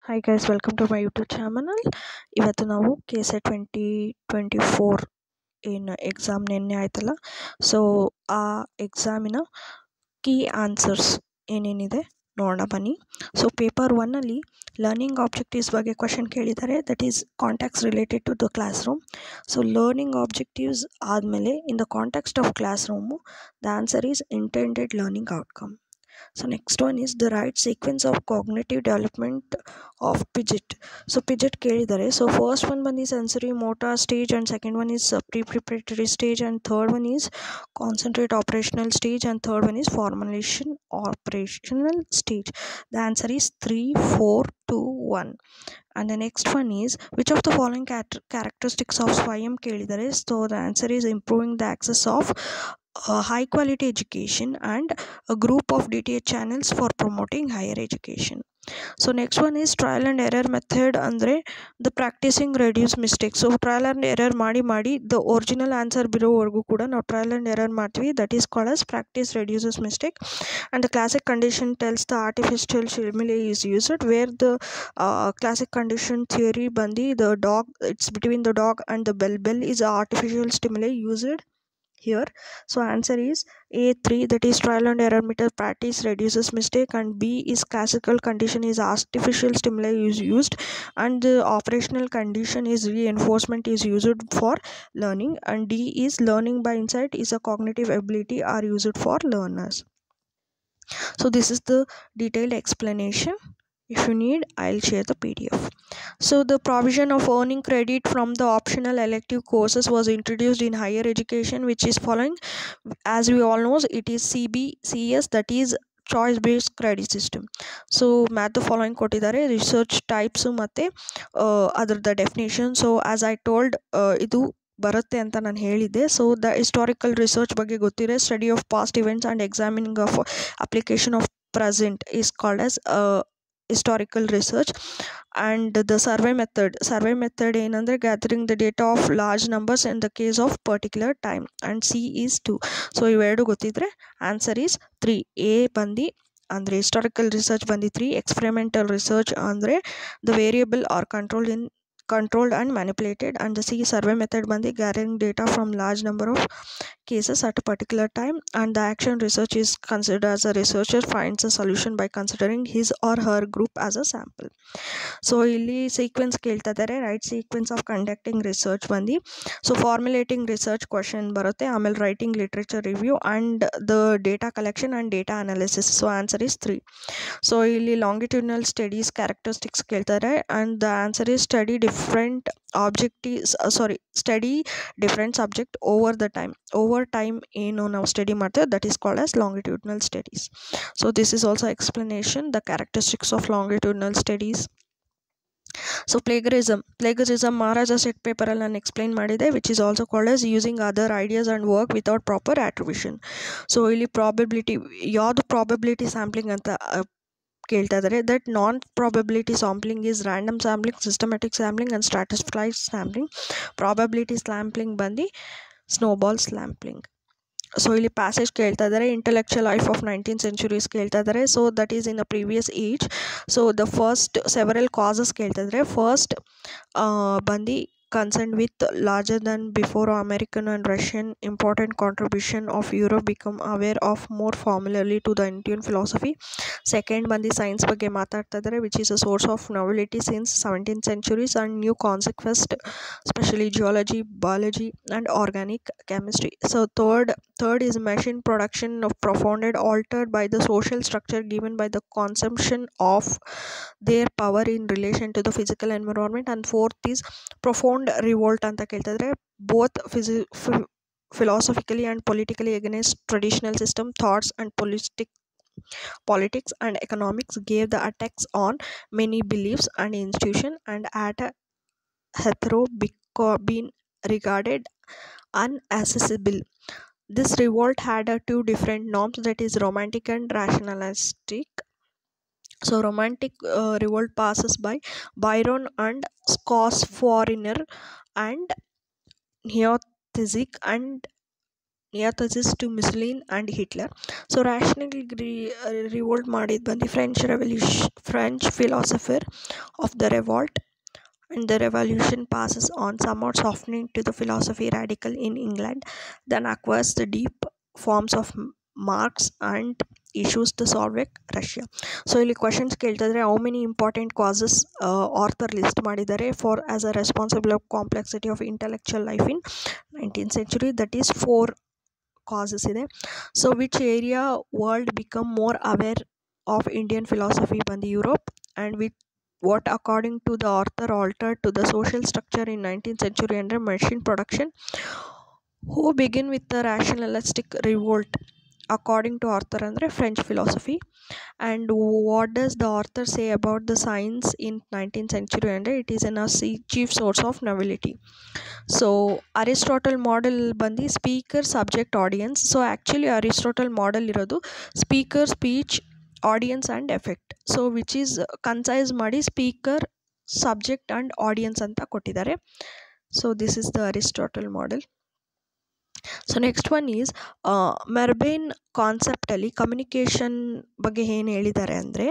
Hi guys, welcome to my YouTube channel. ಇವತ್ತು ನಾವು KSET 2024 ಏನು ಎಕ್ಸಾಮ್ ನಿನ್ನೆ ಆಯ್ತಲ್ಲ, ಸೊ ಆ ಎಕ್ಸಾಮಿನ ಕೀ ಆನ್ಸರ್ಸ್ ಏನೇನಿದೆ ನೋಡೋಣ ಬನ್ನಿ. ಸೊ ಪೇಪರ್ 1ಅಲ್ಲಿ ಲರ್ನಿಂಗ್ ಆಬ್ಜೆಕ್ಟಿವ್ಸ್ ಬಗ್ಗೆ ಕ್ವಶನ್ ಕೇಳಿದ್ದಾರೆ. That is contacts related to the classroom. So learning objectives ಆದಮೇಲೆ in the context of classroom the answer is intended learning outcome. So next one is the right sequence of cognitive development of Pidgeot. So Pidgeot ಕೇಳಿದ್ದಾರೆ. So first one ಬಂದು sensory motor stage, and second one is pre-preparatory stage, and third one is concentrate operational stage, and third one is formulation operational stage. The answer is 3, 4, 2, 1. And the next one is which of the following characteristics of Swayam ಕೇಳಿದ್ದಾರೆ. So the answer is improving the access of high quality education and a group of DTH channels for promoting higher education. So next one is trial and error method andre the practicing reduce mistakes. So trial and error ಮಾಡಿ the original answer ಬಿರೋವರೆಗೂ ಕೂಡ ನಾವು trial and error ಮಾಡ್ತೀವಿ. That is called as practice reduces mistake. And the classic condition tells the artificial stimuli is used, where the classic condition theory bandi the dog, it's between the dog and the bell is artificial stimuli used here. So answer is A3, that is trial and error method practice reduces mistake, and B is classical condition is artificial stimuli is used, and the operational condition is reinforcement is used for learning, and D is learning by insight is a cognitive ability are used for learners. So this is the detailed explanation. If you need, I'll share the PDF. So the provision of earning credit from the optional elective courses was introduced in higher education, which is following. As we all know, it is CBCS, that is choice based credit system. So math the following ಕೊಟ್ಟಿದ್ದಾರೆ, research types ಮತ್ತೆ ಅದರದ definition. So as I told, ಇದು ಬರುತ್ತೆ ಅಂತ ನಾನು ಹೇಳಿದ್ದೆ. So the historical research ಬಗ್ಗೆ ಗೊತ್ತಿದೆ. Study of past events and examining of application of present is called as historical research. And the survey method ಏನಂದರೆ gathering the data of large numbers in the case of particular time, and C is 2. So ಇವೆರಡು ಗೊತ್ತಿದ್ರೆ answer is 3. A ಬಂದು ಅಂದರೆ historical research ಬಂದು 3, experimental research ಅಂದರೆ the variable are controlled and manipulated, and the C survey method bandi gathering data from large number of cases at a particular time, and the action research is considered as a researcher finds a solution by considering his or her group as a sample. So ಇಲ್ಲಿ sequence ಕೇಳ್ತಾ ಇದ್ದಾರೆ, right sequence of conducting research ಬಂದು so formulating research question ಬರುತ್ತೆ, ಆಮೇಲೆ writing literature review and the data collection and data analysis. So answer is 3. So ಇಲ್ಲಿ longitudinal studies characteristics ಕೇಳ್ತಾರೆ, and the answer is study different subject over time ಏನು ನಾವು study ಮಾಡ್ತೇವೆ, that is called as longitudinal studies. So this is also explanation the characteristics of longitudinal studies. So ಪ್ಲೇಗರಿಸಮ್ Maharaja set ಪೇಪರಲ್ಲಿ ನಾನು explain ಮಾಡಿದೆ, which is also called as using other ideas and work without proper attribution. So ಇಲ್ಲಿ probability ಯಾವುದು probability sampling ಅಂತ ಕೇಳ್ತಾ ಇದ್ದಾರೆ. That non probability sampling is random sampling, systematic sampling and stratified sampling. Probability sampling ಬಂದು snowball sampling. So ಇಲ್ಲಿ passage ಕೇಳ್ತಾ ಇದ್ದಾರೆ, intellectual life of 19th centuries ಕೇಳ್ತಾ ಇದ್ದಾರೆ. So that is in a previous age. So the first several causes ಕೇಳ್ತಾ ಇದ್ದಾರೆ. First ಬಂದು concerned with larger than before American and Russian important contribution of Europe become aware of more familiarly to the Indian philosophy. Second ಬಂದು science ಬಗ್ಗೆ ಮಾತಾಡ್ತಾ ಇದ್ದಾರೆ, which is a source of novelty since 17th centuries and new concepts, especially geology, biology and organic chemistry. So third is machine production of profounded altered by the social structure given by the consumption of their power in relation to the physical environment. And fourth is profound revolt ಅಂತ ಕೇಳ್ತಾ ಇದ್ದಾರೆ, both philosophically and politically against traditional system thoughts, and politics and economics gave the attacks on many beliefs and institutions, and at hetero been regarded unaccessible. This revolt had two different norms, that is romantic and rationalistic. So romantic revolt passes by Byron and Scott's Foreigner and Neotheistic, and neothesis to Mussolini and Hitler. So rationally revolt ಮಾಡಿದ್ದು ಬಂದು French philosopher of the revolt, and the revolution passes on somewhat softening to the philosophy radical in England, then acquires the deep forms of Marx and issues the Soviet Russia. So ಇಲ್ಲಿ questions ಕೇಳ್ತಿದ್ರೆ how many important causes Arthur list ಮಾಡಿದ್ದಾರೆ for as a responsible of complexity of intellectual life in 19th century. That is 4 causes ಇದೆ. So which area world become more aware of Indian philosophy ಬಂದು Europe, and which what according to the author altered to the social structure in 19th century under machine production, who begin with the rationalistic revolt according to author andre French philosophy. And what does the author say about the science in 19th century and it is a chief source of novelty. So Aristotle model bandi speaker subject audience. So actually Aristotle model irodu speaker speech audience and effect. So which is concise ಮಾಡಿ speaker subject and audience ಅಂತ ಕೊಟ್ಟಿದ್ದಾರೆ. So this is the Aristotle model. So next one is ಮೆರ್ಬೇನ್ conceptually communication ಬಗ್ಗೆ ಏನು ಹೇಳಿದ್ದಾರೆ ಅಂದರೆ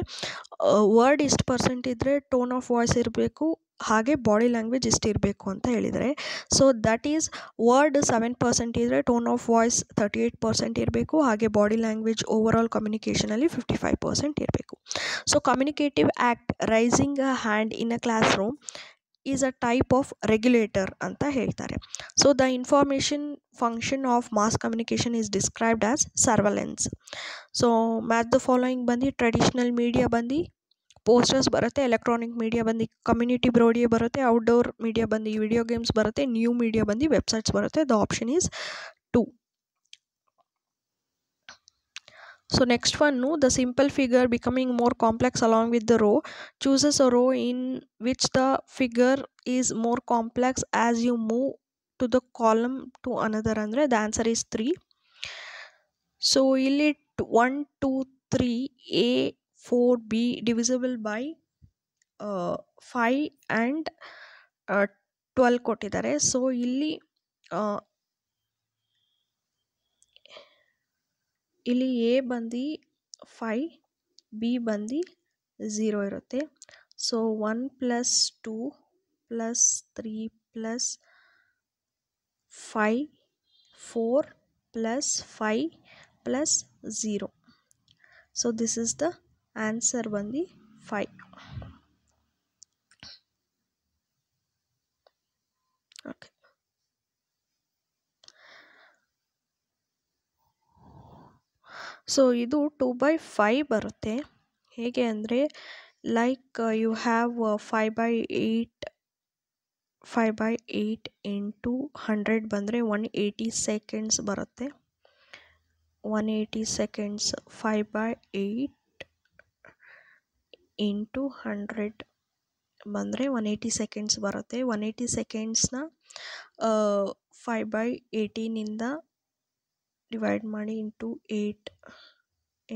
word ಇಷ್ಟು percent ಇದ್ದರೆ ಟೋನ್ ಆಫ್ ವಾಯ್ಸ್ ಇರಬೇಕು, ಹಾಗೆ ಬಾಡಿ ಲ್ಯಾಂಗ್ವೇಜ್ ಇಷ್ಟು ಇರಬೇಕು ಅಂತ ಹೇಳಿದ್ದಾರೆ. ಸೊ ದಟ್ ಈಸ್ ವರ್ಡ್ 7% ಇದ್ದರೆ ಟೋನ್ ಆಫ್ ವಾಯ್ಸ್ 38% ಇರಬೇಕು, ಹಾಗೆ ಬಾಡಿ ಲ್ಯಾಂಗ್ವೇಜ್ ಓವರ್ ಆಲ್ ಕಮ್ಯುನಿಕೇಷನಲ್ಲಿ 55% ಇರಬೇಕು. So communicative act raising a hand in a classroom is a type of regulator ಅಂತ ಹೇಳ್ತಾರೆ. So the information function of mass communication is described as surveillance. So match the following ಬಂದು traditional media ಬಂದು posters ಬರುತ್ತೆ, electronic media ಬಂದು community radio ಬರುತ್ತೆ, outdoor media ಬಂದು video games ಬರುತ್ತೆ, new media ಬಂದು ವೆಬ್ಸೈಟ್ಸ್ ಬರುತ್ತೆ. The option is 2. So next one, no, the simple figure becoming more complex along with the row, chooses a row in which the figure is more complex as you move to the column to another. Andre the answer is 3. So illi 1 2 3 a 4 b divisible by 5 and 12 ಕೊಟ್ಟಿದ್ದಾರೆ. So ಇಲ್ಲಿ A ಬಂದು 5, B ಬಂದು 0 ಇರುತ್ತೆ. So 1 + 2 + 3 + 5 4 + 5 + 0. So this is the answer ಬಂದು 5. Okay, so ಇದು 2/5 ಬರುತ್ತೆ. ಹೇಗೆ ಅಂದರೆ ಲೈಕ್ ಯು ಹ್ಯಾವ್ 5/8 ಇಂಟು 100 ಬಂದರೆ 180 ಸೆಕೆಂಡ್ಸ್ ಬರುತ್ತೆ. 180 ಸೆಕೆಂಡ್ಸ್ 5/8 ಇಂಟು 100 ಬಂದರೆ 180 ಸೆಕೆಂಡ್ಸ್ ಬರುತ್ತೆ. 180 ಸೆಕೆಂಡ್ಸ್ನ 5/18ಇಂದ ಡಿವೈಡ್ ಮಾಡಿ into 8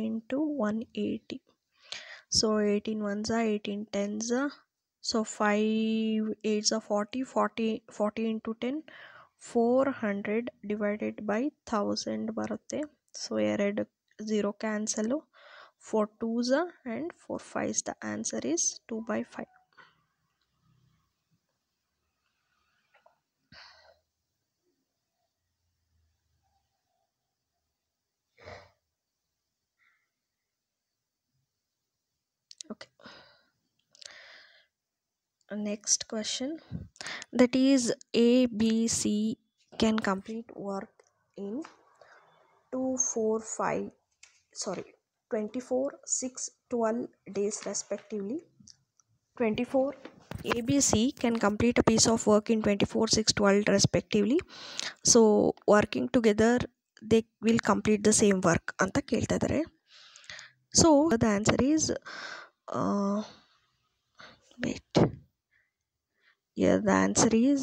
into 180. So 18 1s 18 10s. So 5 8s 40 into 10 400 divided by 1000 ಬರುತ್ತೆ. So 2 0 cancel, 4 2s and 4 5s. The answer is 2/5. Okay, next question, that is A, B, C can complete work in 24 6 12 days respectively. 24 ABC can complete a piece of work in 24 6 12 respectively. So working together they will complete the same work anta kelta idare. So the answer is the answer is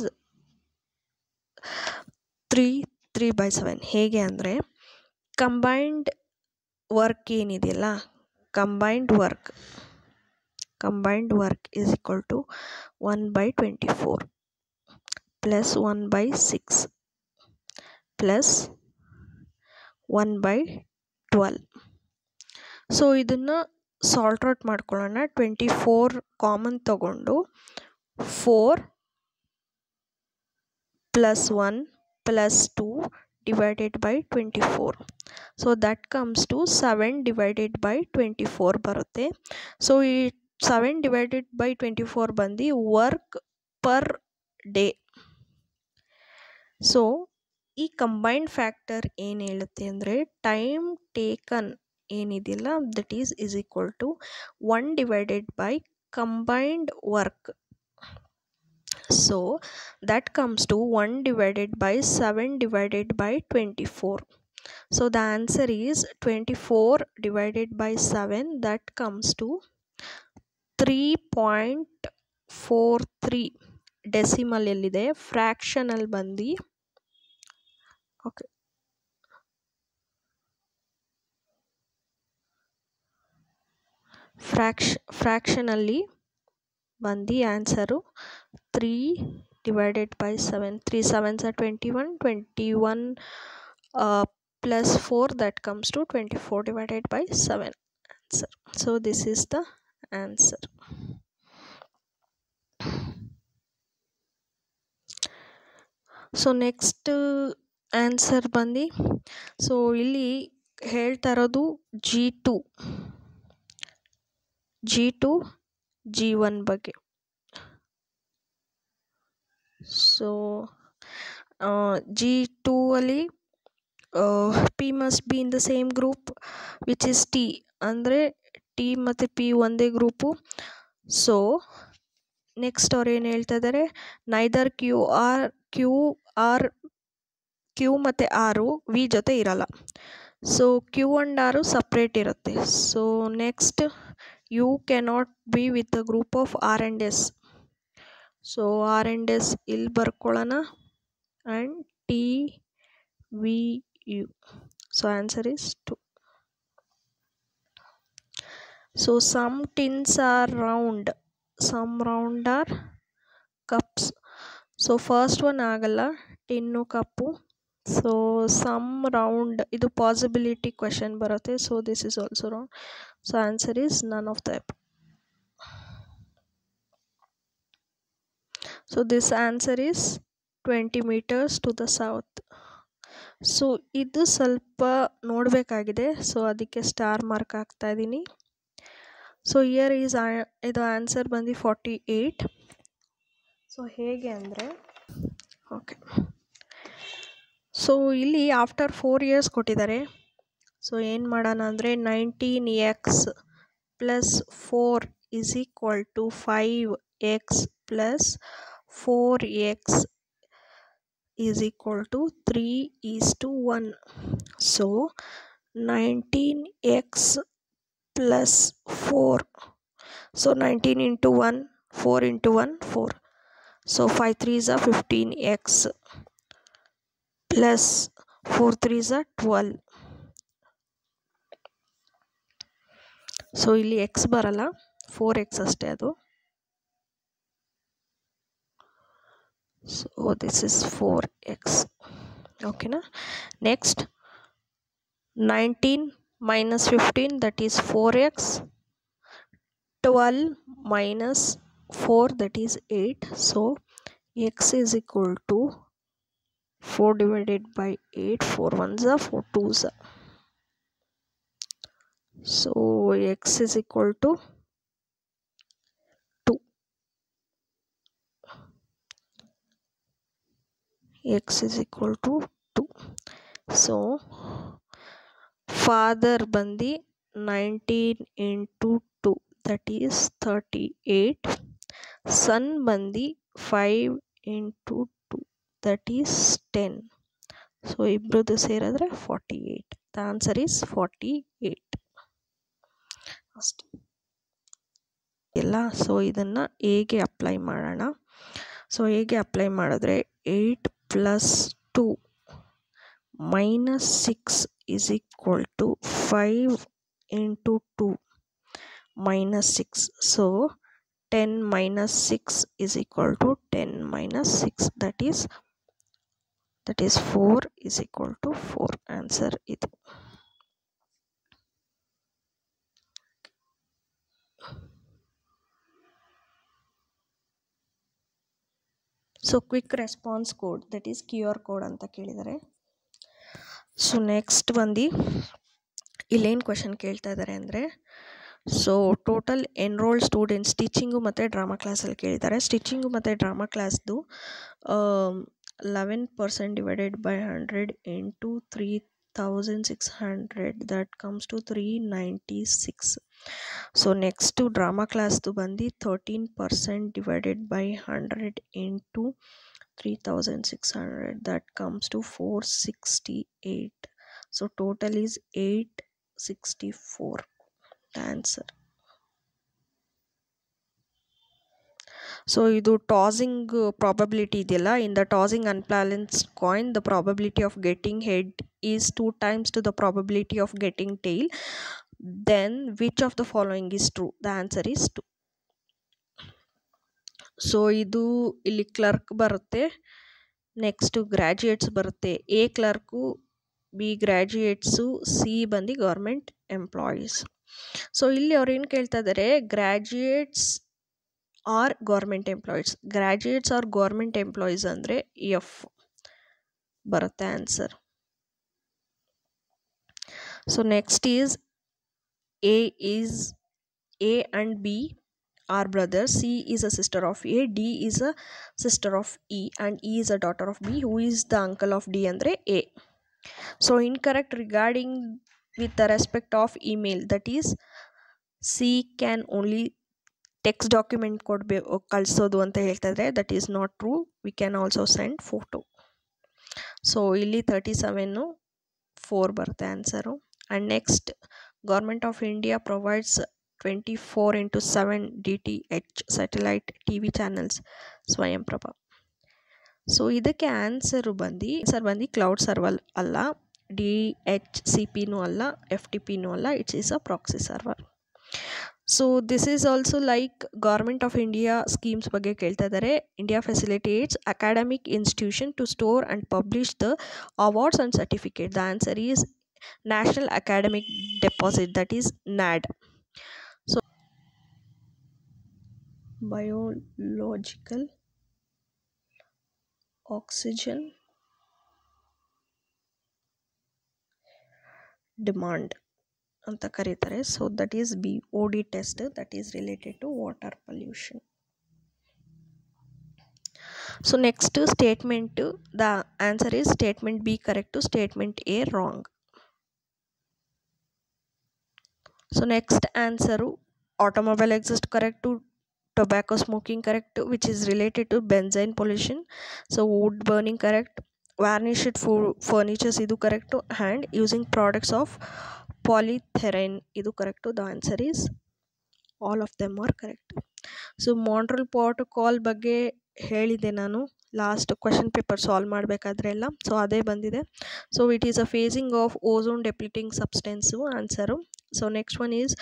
3/7. ಹೇಗೆ ಅಂದರೆ combined work ಏನಿದೆಯಲ್ಲ, combined work is equal to 1/24 + 1/6 + 1/12. So ಇದನ್ನು sort out ಮಾಡ್ಕೊಳ್ಳೋಣ. 24 common ತಗೊಂಡು 4 + 1 + 2 divided by 24. So that comes to 7 divided by 24 ಬರುತ್ತೆ. So ಈ 7 divided by 24 ಬಂದು work per day. So ಈ ಕಂಬೈನ್ಡ್ ಫ್ಯಾಕ್ಟರ್ ಏನು ಹೇಳುತ್ತೆ ಅಂದರೆ ಟೈಮ್ ಟೇಕನ್ ಏನಿದೆಯಲ್ಲ that is equal to 1 divided by combined work. So that comes to 1 divided by 7 divided by 24. So the answer is 24 divided by 7, that comes to 3.43. Decimal ಎಲ್ಲಿದೆ, fractional ಬಂದು okay ಫ್ರ್ಯಾಕ್ಷನಲ್ಲಿ ಬಂದು answer 3 divided by 7. 3 7s are 21. 21 plus 4, that comes to 24 divided by 7 answer. So this is the answer. So next answer ಬಂದು so ಇಲ್ಲಿ ಹೇಳ್ತಾ ಇರೋದು G2 G1 ಬಗ್ಗೆ. So G2 ಅಲ್ಲಿ P must be in the same group which is T. ಅಂದರೆ T ಮತ್ತು P ಒಂದೇ group. So next ಅವ್ರು ಏನು ಹೇಳ್ತಾ ಇದ್ದಾರೆ, ನೈದರ್ Q ಮತ್ತು R V ಜೊತೆ ಇರಲ್ಲ. ಸೊ Q and R ಸಪ್ರೇಟ್ ಇರುತ್ತೆ. So next U cannot be with the group of R and S. So R and S ಇಲ್ಲಿ ಬರ್ಕೊಳ್ಳೋಣ and T V U. So answer is 2. So some tins are round, some round are cups. So first one ಆಗಲ್ಲ, tin ಕಪ್ಪು. So some round ಇದು possibility question ಬರುತ್ತೆ. So this is also wrong. So answer is none of the above. So this answer is 20 meters to the south. So ಇದು ಸ್ವಲ್ಪ ನೋಡಬೇಕಾಗಿದೆ. So ಅದಕ್ಕೆ star mark ಹಾಕ್ತಾ ಇದ್ದೀನಿ. So here is ಇದು answer ಬಂದು 48. ಸೊ ಹೇಗೆ ಅಂದರೆ ಓಕೆ, ಸೊ ಇಲ್ಲಿ ಆಫ್ಟರ್ 4 years ಕೊಟ್ಟಿದ್ದಾರೆ. ಸೊ ಏನು ಮಾಡೋಣ ಅಂದರೆ 19x + 4 is equal to 5x + 4x is equal to 3:1. So 19x plus 4. So 19 into 1, 4 into 1, 4. So 5 3s are 15x plus 4 3s are 12. So ಇಲ್ಲಿ x ಬರಲ್ಲ, 4x ಅಷ್ಟೇ ಅದು. So this is 4x. ಓಕೆನಾ. Next 19 minus 15, that is 4x. 12 minus 4, that is 8. So x is equal to 4 divided by 8. 4 1s are 4 2s are. So x is equal to 2. X is equal to 2. So father bandi 19 into 2, that is 38. Son bandi 5 into 2, that is 10. So ಇಬ್ರದ್ದು ಸೇರಿದ್ರೆ 48. The answer is 48 ಅಷ್ಟೇ ಇಲ್ಲ. So ಇದನ್ನು ಹೇಗೆ apply ಮಾಡೋಣ. So ಹೇಗೆ apply ಮಾಡಿದ್ರೆ 8 + 2 - 6 is equal to 5 into 2 - 6. So 10 - 6 is equal to 10 - 6, that is that is 4 is equal to 4. Answer ಇದು. So quick response code that is QR code ಅಂತ ಕೇಳಿದ್ದಾರೆ. ಸೊ ನೆಕ್ಸ್ಟ್ ಬಂದು ಇಲ್ಲೇನು ಕ್ವೆಶನ್ ಕೇಳ್ತಾ ಇದ್ದಾರೆ ಅಂದರೆ, so total enrolled students stitching ಮತ್ತು drama ಕ್ಲಾಸಲ್ಲಿ ಕೇಳಿದ್ದಾರೆ. ಸ್ಟಿಚಿಂಗು ಮತ್ತು ಡ್ರಾಮಾ ಕ್ಲಾಸ್ದು 11% divided by 100 into 3600 that comes to 396. So next drama ಕ್ಲಾಸ್ದು ಬಂದು 13% divided by 100 into 3600 that comes to 468. So total is 864. Answer. So ಇದು ಟಾಸಿಂಗ್ ಪ್ರಾಬಬಿಲಿಟಿ ಇದೆಯಲ್ಲ, in the tossing unbalanced coin the probability of getting head is 2 times to the probability of getting tail. Then which of the following is true? The answer is 2. So ಇದು ಇಲ್ಲಿ clerk ಬರುತ್ತೆ, next graduates ಬರುತ್ತೆ. A clerk, B graduates, C ಬಂದು government employees. So ಇಲ್ಲಿ ಅವ್ರು ಏನು ಕೇಳ್ತಾ ಇದ್ದಾರೆ, graduates are government employees. Graduates are government employees ಅಂದರೆ ಎಫ್ ಬರುತ್ತೆ answer. So next is A and B are brothers. C is a sister of A. D is a sister of E and E is a daughter of B. Who is the uncle of D andre A. So incorrect regarding with the respect of email, that is C can only text document ಕಳಿಸೋದು ಅಂತ ಹೇಳ್ತಾ ಇದ್ರೆ, that is not true. We can also send photo. So ಇಲ್ಲಿ 37 4 ಬರುತ್ತೆ answer. And next, government of India provides 24/7 DTH satellite TV channels Swayamprabha. So ಇದಕ್ಕೆ answer ಬಂದು cloud server ಅಲ್ಲ, DHCPನೂ ಅಲ್ಲ, FTPನೂ ಅಲ್ಲ, it's is a proxy server. So this is also like government of India schemes ಬಗ್ಗೆ ಕೇಳ್ತಾ ಇದ್ದಾರೆ. India facilitates academic institution to store and publish the awards and certificate. The answer is national academic deposit, that is NAD. So biological oxygen demand ಅಂತ ಕರೀತಾರೆ. So that is BOD test, that is related to water pollution. So next statement, the answer is statement B correct, statement A wrong. So next answer automobile exist correct, tobacco smoking correct, which is related to benzene pollution. So wood burning correct, varnished furnitures ಇದು correct, and using products of polyurethane ಇದು correct. The answer is all of them are correct. So Montreal protocol ಬಗ್ಗೆ ಹೇಳಿದೆ ನಾನು last question paper solve ಮಾಡಬೇಕಾದ್ರೆ ಎಲ್ಲ. So ಅದೇ ಬಂದಿದೆ. So it is a phasing of ozone depleting substance answer. So next one is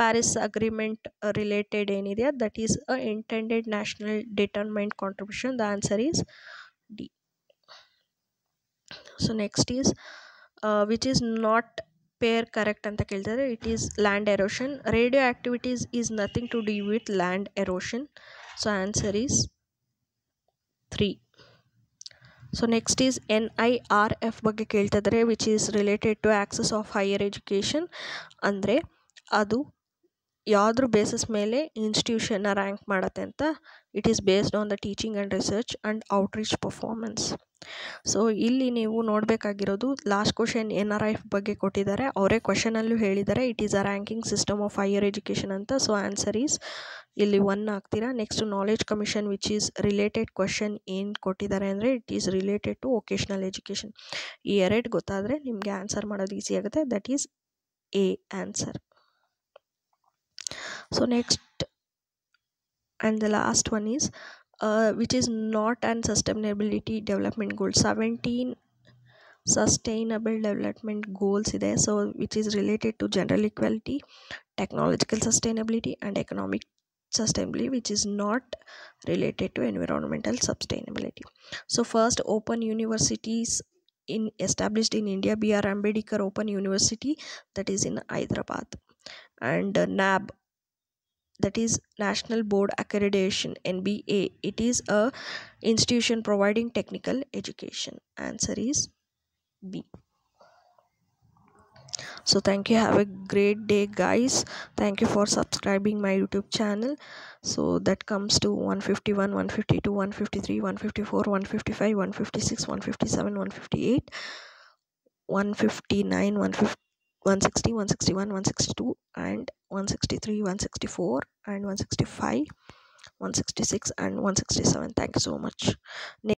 Paris agreement related ಏನಿದೆ, that is a intended national determent contribution. The answer is D. So next is which is not pair correct ಅಂತ ಕೇಳ್ತಾರೆ. It is land erosion. Radio activities is nothing to do with land erosion. So answer is 3. So next is NIRF ಬಗ್ಗೆ ಕೇಳ್ತಾ ಇದ್ದಾರೆ, which is related to access of higher education. ಅಂದರೆ ಅದು ಯಾವುದ್ರ basis ಮೇಲೆ ಇನ್ಸ್ಟಿಟ್ಯೂಷನ್ನ ರ್ಯಾಂಕ್ ಮಾಡುತ್ತೆ ಅಂತ. It is based on the teaching and research and outreach performance. So ಇಲ್ಲಿ ನೀವು ನೋಡಬೇಕಾಗಿರೋದು ಲಾಸ್ಟ್ ಕ್ವಶನ್ NRIF ಬಗ್ಗೆ ಕೊಟ್ಟಿದ್ದಾರೆ, ಅವರೇ ಕ್ವಶನಲ್ಲೂ ಹೇಳಿದ್ದಾರೆ it is a ranking system of higher education ಅಂತ. ಸೊ ಆನ್ಸರ್ ಈಸ್ ಇಲ್ಲಿ 1 ಆಗ್ತೀರಾ. Next knowledge commission, which is related question ಏನು ಕೊಟ್ಟಿದ್ದಾರೆ ಅಂದರೆ it is related to vocational education. ಈ ಎರಡು ಗೊತ್ತಾದರೆ ನಿಮಗೆ ಆನ್ಸರ್ ಮಾಡೋದು ಈಸಿ ಆಗುತ್ತೆ. That is A answer. So next and the last one is which is not an sustainability development goal. 17 sustainable development goals ಇದೆ. So which is related to general equality, technological sustainability and economic sustainability which is not related to environmental sustainability. So first open universities established in India, B.R. Ambedkar Open University, that is in Hyderabad, and NAB, that is National Board Accreditation, NBA, it is a institution providing technical education. Answer is B. So thank you, have a great day guys. Thank you for subscribing my YouTube channel. So that comes to 151, 152, 153, 154, 155, 156, 157, 158, 159, 160, 161, 162, and 163, 164, and 165, 166, and 167. Thank you so much.